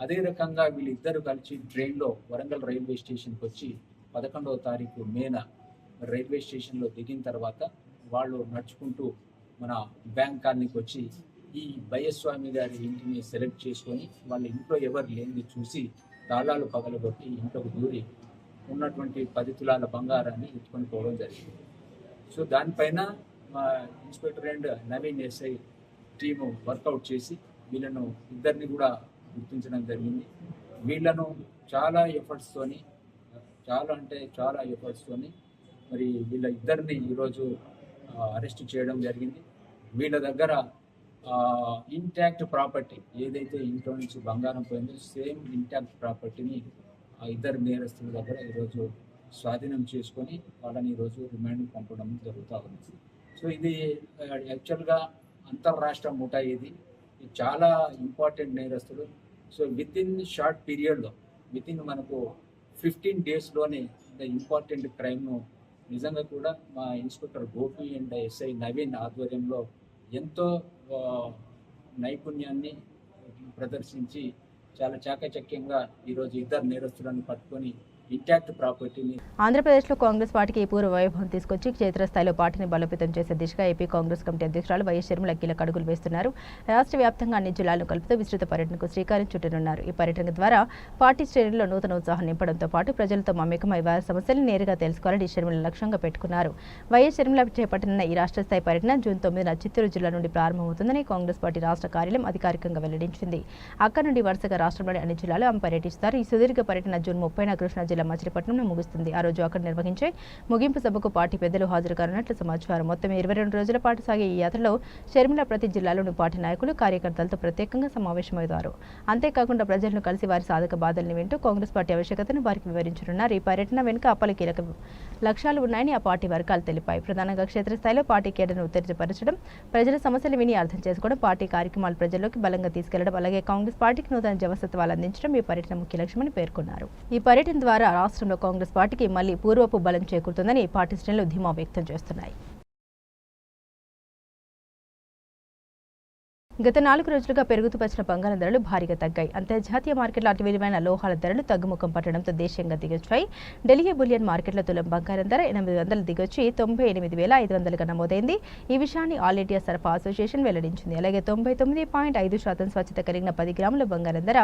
అదే రకంగా వీళ్ళిద్దరు కలిసి ట్రైన్లో వరంగల్ రైల్వే స్టేషన్కి వచ్చి 11వ తారీఖు మేన రైల్వే స్టేషన్లో దిగిన తర్వాత వాళ్ళు నడుచుకుంటూ మన బ్యాంక్ కాలనీకి వచ్చి ఈ బయ్యస్వామి గారి ఇంటిని సెలెక్ట్ చేసుకొని వాళ్ళ ఇంట్లో ఎవరు లేనిది చూసి తాళాలు పగలగొట్టి ఇంట్లోకి దూరి ఉన్నటువంటి 10 తులాల బంగారాన్ని ఎత్తుకొని పోవడం జరిగింది. సో దానిపైన మా inspector and Naveen SI team workout చేసి వీళ్ళను ఇద్దరిని కూడా గుర్తించడం జరిగింది. వీళ్ళను చాలా ఎఫర్ట్స్తోని మరి వీళ్ళ ఇద్దరిని ఈరోజు అరెస్ట్ చేయడం జరిగింది. వీళ్ళ దగ్గర ఇంటాక్ట్ ప్రాపర్టీ ఏదైతే ఇంట్లో నుంచి బంగారం పోయిందో సేమ్ ఇంటాక్ట్ ప్రాపర్టీని ఆ ఇద్దరు నేరస్తుల దగ్గర ఈరోజు స్వాధీనం చేసుకొని వాళ్ళని ఈరోజు రిమాండ్కి పంపడం జరుగుతూ ఉంది. సో ఇది యాక్చువల్గా అంతర్రాష్ట్ర ముఠా, ఇది చాలా ఇంపార్టెంట్ నేరస్తులు. సో విత్ ఇన్ షార్ట్ పీరియడ్లో మనకు 15 డేస్లోనే ఇంపార్టెంట్ క్రైమ్ను నిజంగా కూడా మా inspector Gopi and SI Naveen ఆధ్వర్యంలో ఎంతో నైపుణ్యాన్ని ప్రదర్శించి చాలా చాకచక్యంగా ఈరోజు ఇద్దరు నేరస్తులను పట్టుకొని ఇంటాక్ట్ ప్రాపర్టీని. ఆంధ్రప్రదేశ్లో కాంగ్రెస్ పార్టీకి పూర్వ వైభవం తీసుకొచ్చి క్షేత్రస్థాయిలో పార్టీని బలోపేతం చేసే దిశగా ఏపీ కాంగ్రెస్ కమిటీ అధ్యక్షురాలు వైఎస్ షర్మిల కీలక అడుగులు వేస్తున్నారు. రాష్ట్ర వ్యాప్తంగా అన్ని జిల్లాలను కలుపుతూ విస్తృత పర్యటనకు శ్రీకారం చుట్టనున్నారు. ఈ పర్యటన ద్వారా పార్టీ శ్రేణుల్లో నూతన ఉత్సాహం నింపడంతో పాటు ప్రజలతో మమేకమై వారి సమస్యలను నేరుగా తెలుసుకోవాలని షర్మిల లక్ష్యంగా పెట్టుకున్నారు. వైఎస్ షర్మిల చేపట్టనున్న ఈ రాష్ట్ర స్థాయి పర్యటన జూన్ 9న చిత్తూరు జిల్లా నుండి ప్రారంభమవుతుందని కాంగ్రెస్ పార్టీ రాష్ట్ర కార్యాలయం అధికారికంగా వెల్లడించింది. అక్కడి నుండి వరుసగా రాష్ట్రంలోని అన్ని జిల్లాలు ఆమె పర్యటిస్తారు. ఈ సుదీర్ఘ పర్యటన జూన్ 30న కృష్ణా జిల్లా మచిలీపట్నంలో ముగుస్తుంది. ఆ రోజు అక్కడ నిర్వహించే ముగింపు సభకు పార్టీ పెద్దలు హాజరు కానున్నట్లు సమాచారం. మొత్తం 22 రోజుల పాటు సాగే ఈ యాత్రలో షర్మిల ప్రతి జిల్లాలోని పార్టీ నాయకులు, కార్యకర్తలతో ప్రత్యేకంగా సమావేశమవుతారు. అంతేకాకుండా ప్రజలను కలిసి వారి సాధక బాధల్ని వింటూ కాంగ్రెస్ పార్టీ ఆవశ్యకతను వారికి వివరించనున్నారు. ఈ పర్యటన వెనుక పలు కీలక లక్ష్యాలు ఉన్నాయని ఆ పార్టీ వర్గాలు తెలిపాయి. ప్రధానంగా క్షేత్రస్థాయిలో పార్టీ కేడర్ను ఉత్తేజపరచడం, ప్రజల సమస్యలు విని అర్థం చేసుకోవడం, పార్టీ కార్యక్రమాలు ప్రజల్లోకి బలంగా తీసుకెళ్లడం, అలాగే కాంగ్రెస్ పార్టీకి నూతన జవసత్వాలు అందించడం ఈ పర్యటన ముఖ్య లక్ష్యమని పేర్కొన్నారు. ఈ పర్యటన ద్వారా రాష్ట్రంలో కాంగ్రెస్ పార్టీకి మళ్లీ పూర్వపు బలం చేకూరుతుందని పార్టీ శ్రేణులు ధీమా వ్యక్తం చేస్తున్నాయి. గత 4 రోజులుగా పెరుగుతూ వచ్చిన బంగారం ధరలు భారీగా తగ్గాయి. అంతర్జాతీయ మార్కెట్లో అతి విలువైన లోహాల ధరలు తగ్గుముఖం పట్టడంతో దేశీయంగా దిగొచ్చాయి. ఢిల్లీ బులియన్ మార్కెట్లో తులం బంగారం ధర 800 దిగొచ్చి 98,500గా నమోదైంది. ఈ విషయాన్ని ఆల్ ఇండియా సరఫరా అసోసియేషన్ వెల్లడించింది. అలాగే 99.5% స్వచ్ఛత కలిగిన 10 గ్రాముల బంగారం ధర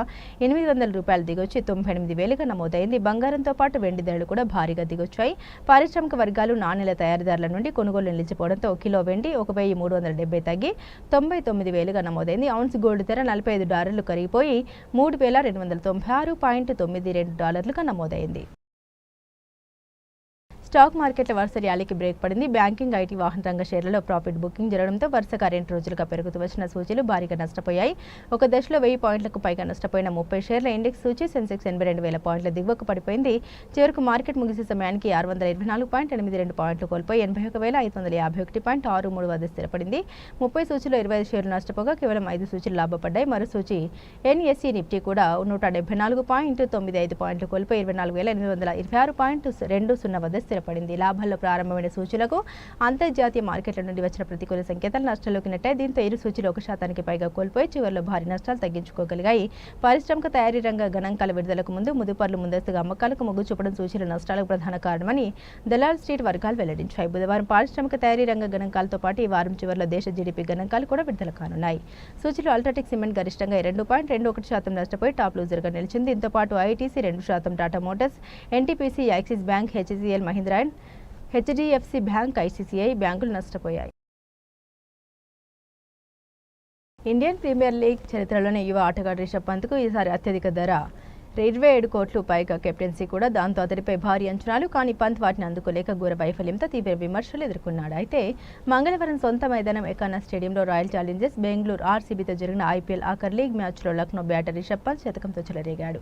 ₹800 దిగొచ్చి 98,000గా నమోదైంది. బంగారంతో పాటు వెండి ధరలు కూడా భారీగా దిగొచ్చాయి. పారిశ్రామిక వర్గాలు నాణ్యాల తయారీదారుల నుండి కొనుగోలు నిలిచిపోవడంతో కిలో వెండి $1,370 తగ్గి 99,000గా నమోదైంది. ఔన్స్ గోల్డ్ ధర $45 కరిగిపోయి $3,296.92గా నమోదైంది. స్టాక్ మార్కెట్ల వరుస ర్యాలీకి బ్రేక్ పడింది. బ్యాంకింగ్, ఐటీ, వాహన రంగ షేర్లలో ప్రాఫిట్ బుకింగ్ జరగడంతో వరుసగా 2 రోజులుగా పెరుగుతూ వచ్చిన సూచీలు భారీగా నష్టపోయాయి. ఒక దశలో 1000 పాయింట్లకు పైగా నష్టపోయిన 30 షేర్ల ఇండెక్స్ సూచీ సెన్సెక్స్ 82,000 పాయింట్ల దిగువకు పడిపోయింది. చివరకు మార్కెట్ ముగిసే సమయానికి 624.82 పాయింట్లు కోల్పోయి 81,551.63 వద్ద స్థిరపడింది. 30 సూచీలో 25 షేర్లు నష్టపోగా కేవలం 5 సూచీలు లాభపడ్డాయి. మరో సూచీ ఎన్ఎస్ఈ నిఫ్టీ కూడా 174.95 పాయింట్లు కోల్పోయి 24,826.20 వద్ద స్థిరపడింది. స్థిరపడింది. లాభాల్లో ప్రారంభమైన సూచీలకు అంతర్జాతీయ మార్కెట్ల నుండి వచ్చిన ప్రతికూల సంకేతాలు నష్టాల్లోకి నెట్టాయి. దీంతో ఇరు సూచీలు 1% పైగా కోల్పోయి చివరిలో భారీ నష్టాలు తగ్గించుకోగలిగాయి. పారిశ్రామిక తయారీ రంగ గణాంకాల విడుదలకు ముందు ముదుపర్లు ముందస్తుగా అమ్మకాలకు మొగ్గు చూపడం సూచీల నష్టాలకు ప్రధాన కారణమని దలాల్ స్ట్రీట్ వర్గాలు వెల్లడించాయి. బుధవారం పారిశ్రామిక తయారీ రంగ గణాంకాలతో పాటు ఈ వారం చివరిలో దేశ జీడీపీ గణాంకాలు కూడా విడుదల కానున్నాయి. సూచీలో అల్ట్రాటెక్ సిమెంట్ గరిష్టంగా 2.21% నష్టపోయి టాప్ లూజర్గా నిలిచింది. దీంతో పాటు ITC 2%, Tata Motors, NTPC, axis bank, HCl, Mahindra and HDFC bank, ICCI బ్యాంకులు నష్టపోయాయి. ఇండియన్ ప్రీమియర్ లీగ్ చరిత్రలోనే యువ ఆటగాడు రిషబ్ పంత్కు ఈసారి అత్యధిక ధర 27 కోట్లు పైగా కెప్టెన్సీ కూడా. దాంతో అతడిపై భారీ అంచనాలు. కానీ పంత్ వాటిని అందుకోలేక ఘోర వైఫల్యంతో తీవ్ర విమర్శలు ఎదుర్కొన్నాడు. అయితే మంగళవారం సొంత మైదానం ఎకానా స్టేడియంలో రాయల్ ఛాలెంజర్స్ బెంగళూరు ఆర్సీబీతో జరిగిన ఐపీఎల్ ఆఖరి లీగ్ మ్యాచ్లో లక్నో బ్యాటర్ రిషబ్ పంత్ శతకంతో చెలరేగాడు.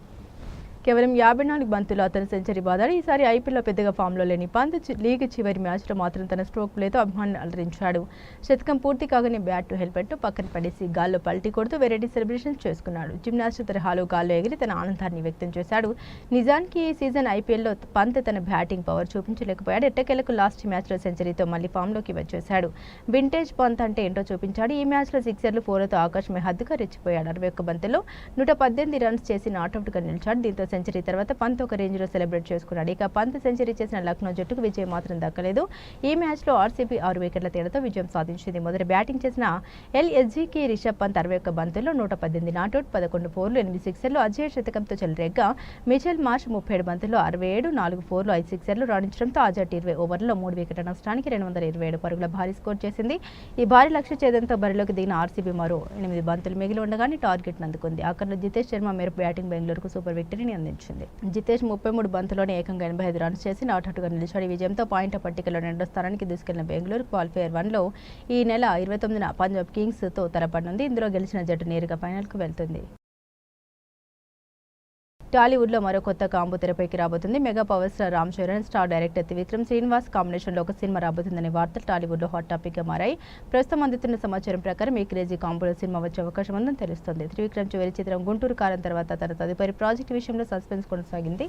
కేవలం 54 బంతులు అతను సెంచరీ బాదాడు. ఈసారి ఐపీఎల్లో పెద్దగా ఫామ్లో లేని పంత్ లీగ్ చివరి మ్యాచ్లో మాత్రం తన స్ట్రోక్ ప్లేతో అభిమానులు అలరించాడు. శతకం పూర్తి కాగానే బ్యాట్ హెల్మెట్ను పక్కన పడేసి గాల్లో పల్టీ కొడుతూ వెరైటీ సెలబ్రేషన్స్ చేసుకున్నాడు. జిమ్నాస్టిక్ తరహాలో గాల్లో ఎగిరి తన ఆనందాన్ని వ్యక్తం చేశాడు. నిజానికి ఈ సీజన్ ఐపీఎల్లో పంత్ తన బ్యాటింగ్ పవర్ చూపించలేకపోయాడు. ఎట్టకేలకు లాస్ట్ మ్యాచ్లో సెంచరీతో మళ్లీ ఫామ్లోకి వచ్చేశాడు. వింటేజ్ పంత్ అంటే ఏంటో చూపించాడు. ఈ మ్యాచ్లో సిక్సర్లు 4తో ఆకాశ్ హద్దుగా రెచ్చిపోయాడు. 61 బంతుల్లో 118 రన్స్ చేసి నాట్అవుట్గా నిలిచాడు. దీంతో సెంచరీ తర్వాత పంత్ ఒక రేంజ్లో సెలబ్రేట్ చేసుకున్నాడు. ఇక పంత్ సెంచరీ చేసిన లక్నో జట్టుకు విజయం మాత్రం దక్కలేదు. ఈ మ్యాచ్లో ఆర్సీబీ 6 వికెట్ల తేడాతో విజయం సాధించింది. మొదటి బ్యాటింగ్ చేసిన ఎల్ఎస్జీకి రిషబ్ పంత్ 61 బంతుల్లో 118 నాట్అవుట్, 11 ఫోర్లు, 8 సిక్సర్లు, అజయ్ శతకంతో చెలరేగ్గా మిచెల్ మార్ష్ 37 బంతుల్లో 67, 4 ఫోర్లు, 5 సిక్సర్లు రాణించడంతో అజట్ 20 ఓవర్లలో 3 వికెట్ల నష్టానికి 227 పరుగుల భారీ స్కోర్ చేసింది. ఈ భారీ లక్ష్య ఛేదంతో బరిలోకి దిగిన ఆర్సీబీ మరో 8 బంతులు మిగిలి ఉండగానే టార్గెట్ను అందుకుంది. ఆఖరిలో జితేష్ శర్మ మేరకు బ్యాటింగ్ బెంగళూరుకు సూపర్ విక్టరీని అందించింది. జితేష్ 33 బంతుల్లోనే ఏకంగా 85 రన్స్ చేసి నాట్అవుట్గా నిలిచాడు. ఈ విజయంతో పాయింట్ల పట్టికలో 2వ స్థానానికి దూసుకెళ్లిన బెంగళూరు క్వాలిఫైయర్ 1లో ఈ నెల 29న పంజాబ్ కింగ్స్తో తలపడనుంది. ఇందులో గెలిచిన జట్టు నేరుగా ఫైనల్కు వెళ్తుంది. టాలీవుడ్లో మరో కొత్త కాంబో తెరపైకి రాబోతుంది. Mega power star Ram Charan, star director Trivikram Srinivas కాంబినేషన్లో ఒక సినిమా రాబోతుందనే వార్తలు టాలీవుడ్లో హాట్ టాపిక్గా మారాయి. ప్రస్తుతం అందుతున్న సమాచారం ప్రకారం ఈ క్రేజీ కాంబోలో సినిమా వచ్చే అవకాశం ఉందని తెలుస్తోంది. త్రివిక్రమ్ చివరి చిత్రం గుంటూరు కారం తర్వాత తన తదుపరి ప్రాజెక్టు విషయంలో సస్పెన్స్ కొనసాగింది.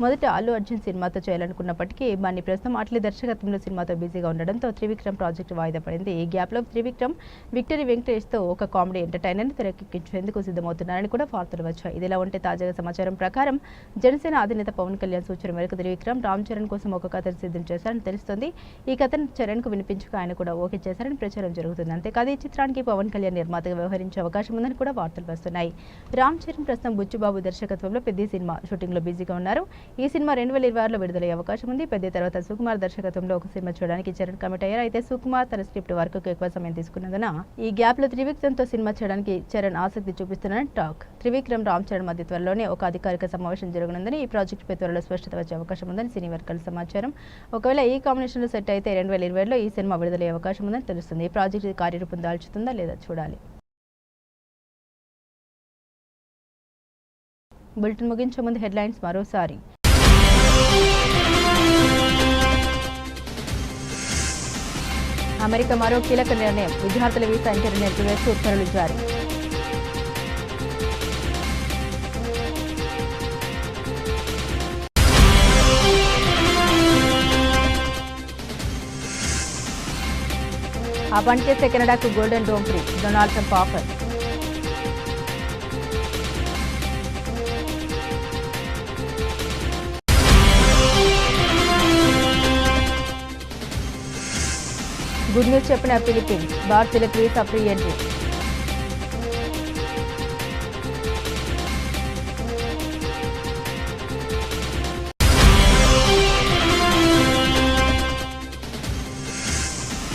మొదట అల్లు అర్జున్ సినిమాతో చేయాలనుకున్నప్పటికీ బన్నీ ప్రస్తుతం అట్లీ దర్శకత్వంలో సినిమాతో బిజీగా ఉండడంతో త్రివిక్రమ్ ప్రాజెక్టు వాయిదా పడింది. ఈ గ్యాప్లో త్రివిక్రమ్ విక్టరీ వెంకటేష్తో ఒక కామెడీ ఎంటర్టైనర్ని తెరకెక్కించేందుకు సిద్ధమవుతున్నారని కూడా వార్తలు వచ్చాయి. ఇదిలా ఉంటే తాజాగా సమాచారం ప్రకారం జనసేన అధినేత పవన్ కళ్యాణ్ సూచన మేరకు త్రివిక్రమ్ రామ్ చరణ్ కోసం ఒక కథను సిద్ధం చేశారని తెలుస్తోంది. ఈ కథను చరణ్ కు వినిపించుకు ఆయన కూడా ఓకే చేశారని ప్రచారం జరుగుతుంది. అంతేకాదు ఈ చిత్రానికి పవన్ కళ్యాణ్ నిర్మాతగా వ్యవహరించే అవకాశం ఉందని కూడా వార్తలు వస్తున్నాయి. రామ్ చరణ్ ప్రస్తుతం బుచ్చిబాబు దర్శకత్వంలో పెద్ద సినిమా షూటింగ్ లో బిజీగా ఉన్నారు. ఈ సినిమా 2026లో విడుదలయ్యే అవకాశం ఉంది. పెద్ద తర్వాత సుకుమార్ దర్శకత్వంలో ఒక సినిమా చూడడానికి చరణ్ కమిట్ అయ్యారు. అయితే సుకుమార్ తన స్క్రిప్ట్ వర్క్ ఎక్కువ సమయం తీసుకున్నందున ఈ గ్యాప్ లో త్రివిక్రమ్తో సినిమా చేయడానికి చరణ్ ఆసక్తి చూపిస్తున్నారని టాక్. త్రివిక్రమ్ రామ్ చరణ్ మధ్య త్వరలోనే ఒక అధికారిక సమావేశం జరగనుందని, ఈ ప్రాజెక్టుపై త్వరలో స్పష్టత వచ్చే అవకాశం ఉందని సినీ వర్గాల సమాచారం. ఒకవేళ ఈ కాంబినేషన్లో సెట్ అయితే 2020లో ఈ సినిమా విడుదలయ్యే అవకాశం ఉందని తెలుస్తుంది. ఈ ప్రాజెక్టు కార్యరూపం దాల్చుతుందా లేదా చూడాలి. బులెటిన్ ముగించే ముందు హెడ్లైన్స్ మరోసారి. అమెరికా మరో కీలక నిర్ణయం, విద్యార్థుల వీసా ఇంటర్వ్యూ నిలిపివేస్తూ ఉత్తర్వులు జారీ. ఆ పని చేసే కెనడాకు golden dome free, Donald Trump offer. Good news చెప్పిన ఫిలిప్పీన్స్, భారతీయులకు వీసా ఫ్రీ ఎంట్రీ.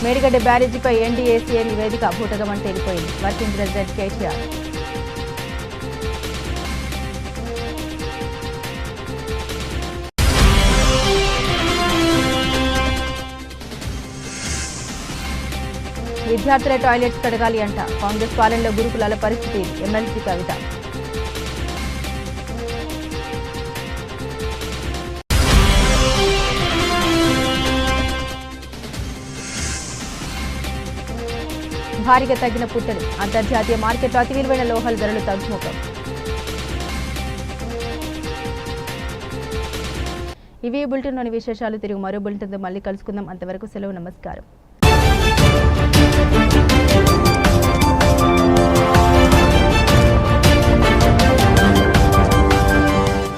మేడిగడ్డ బ్యారేజీపై ఎన్డీఏసీఏ నివేదిక భూటగమని తేలిపోయింది. Working president KTR. విద్యార్థుల టాయిలెట్స్ కడగాలి అంట, కాంగ్రెస్ పాలనలో గురుకులాల పరిస్థితి, ఎమ్మెల్సీ కవిత. భారీగా తగ్గిన పుట్టలు, అంతర్జాతీయ మార్కెట్లో అతి విలువైన లోహాల ధరలు తగ్గుముఖం. ఇవి బులెటిన్లోని విశేషాలు. తిరిగి మరో బులెటిన్తో మళ్ళీ కలుసుకుందాం. అంతవరకు సెలవు. నమస్కారం.